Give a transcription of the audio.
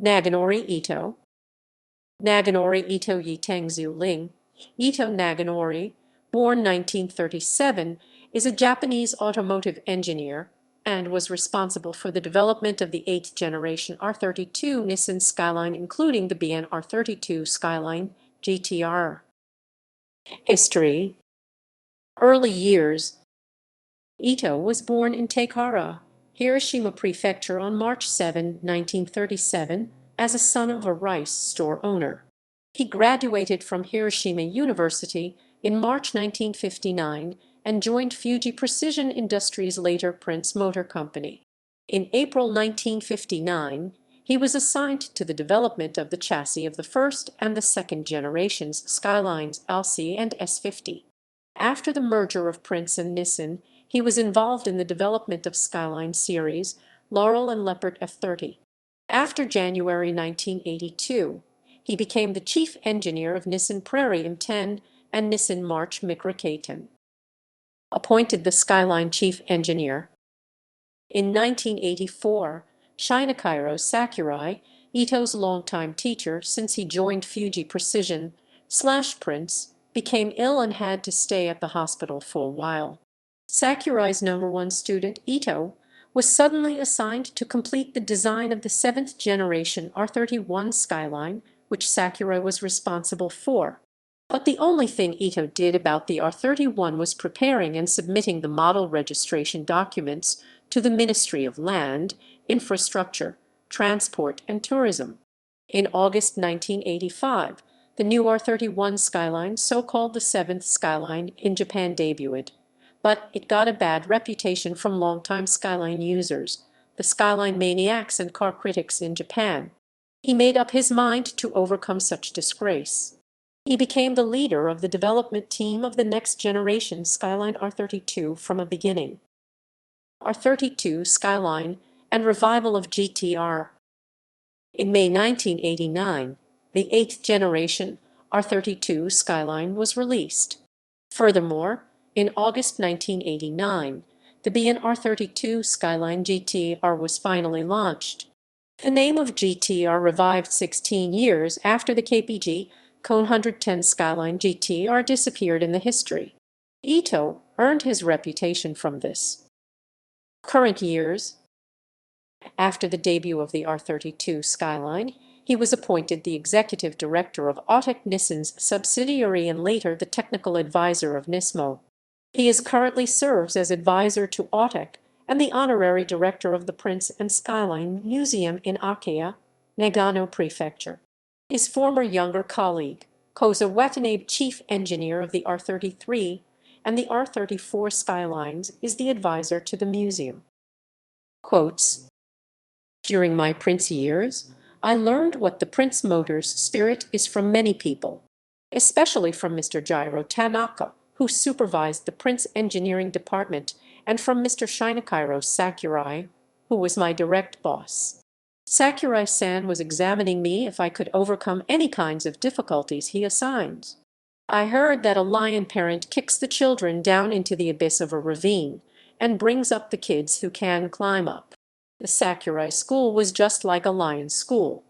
Naganori Ito. Naganori Ito Yitangzu Ling. Itō Naganori, born 1937, is a Japanese automotive engineer and was responsible for the development of the 8th generation R32 Nissan Skyline, including the BNR32 Skyline GT-R. History. Early years. Ito was born in Takara, Hiroshima Prefecture on March 7, 1937, as a son of a rice store owner. He graduated from Hiroshima University in March 1959 and joined Fuji Precision Industries, later Prince Motor Company. In April 1959, he was assigned to the development of the chassis of the first and the second generations Skylines LC and S50. After the merger of Prince and Nissan, he was involved in the development of Skyline series, Laurel and Leopard F30. After January 1982, he became the chief engineer of Nissan Prairie M10 and Nissan March Mikra-K10. Appointed the Skyline chief engineer. In 1984, Shinichiro Sakurai, Ito's longtime teacher since he joined Fuji Precision/Prince, became ill and had to stay at the hospital for a while. Sakurai's #1 student, Ito, was suddenly assigned to complete the design of the 7th generation R31 Skyline, which Sakurai was responsible for. But the only thing Ito did about the R31 was preparing and submitting the model registration documents to the Ministry of Land, Infrastructure, Transport and Tourism. In August 1985, the new R31 Skyline, so-called the 7th Skyline, in Japan debuted, but it got a bad reputation from longtime Skyline users, the Skyline maniacs and car critics in Japan. He made up his mind to overcome such disgrace. He became the leader of the development team of the next generation Skyline R32 from a beginning. R32 Skyline and revival of GT-R. In May 1989, the 8th generation R32 Skyline was released. Furthermore, in August 1989, the BNR32 Skyline GT-R was finally launched. The name of GT-R revived 16 years after the KPG Cone 110 Skyline GT-R disappeared in the history. Ito earned his reputation from this. Current years. After the debut of the R32 Skyline, he was appointed the executive director of Autek, Nissan's subsidiary, and later the technical advisor of Nismo. He currently serves as advisor to Autek and the honorary director of the Prince and Skyline Museum in Akiya, Nagano Prefecture. His former younger colleague, Koza Watanabe, chief engineer of the R33 and the R34 Skylines, is the advisor to the museum. Quotes: "During my Prince years, I learned what the Prince Motors spirit is from many people, especially from Mr. Jiro Tanaka, who supervised the Prince engineering department, and from Mr. Shinichiro Sakurai, who was my direct boss. Sakurai-san was examining me if I could overcome any kinds of difficulties he assigns. I heard that a lion parent kicks the children down into the abyss of a ravine and brings up the kids who can climb up. The Sakurai school was just like a lion school.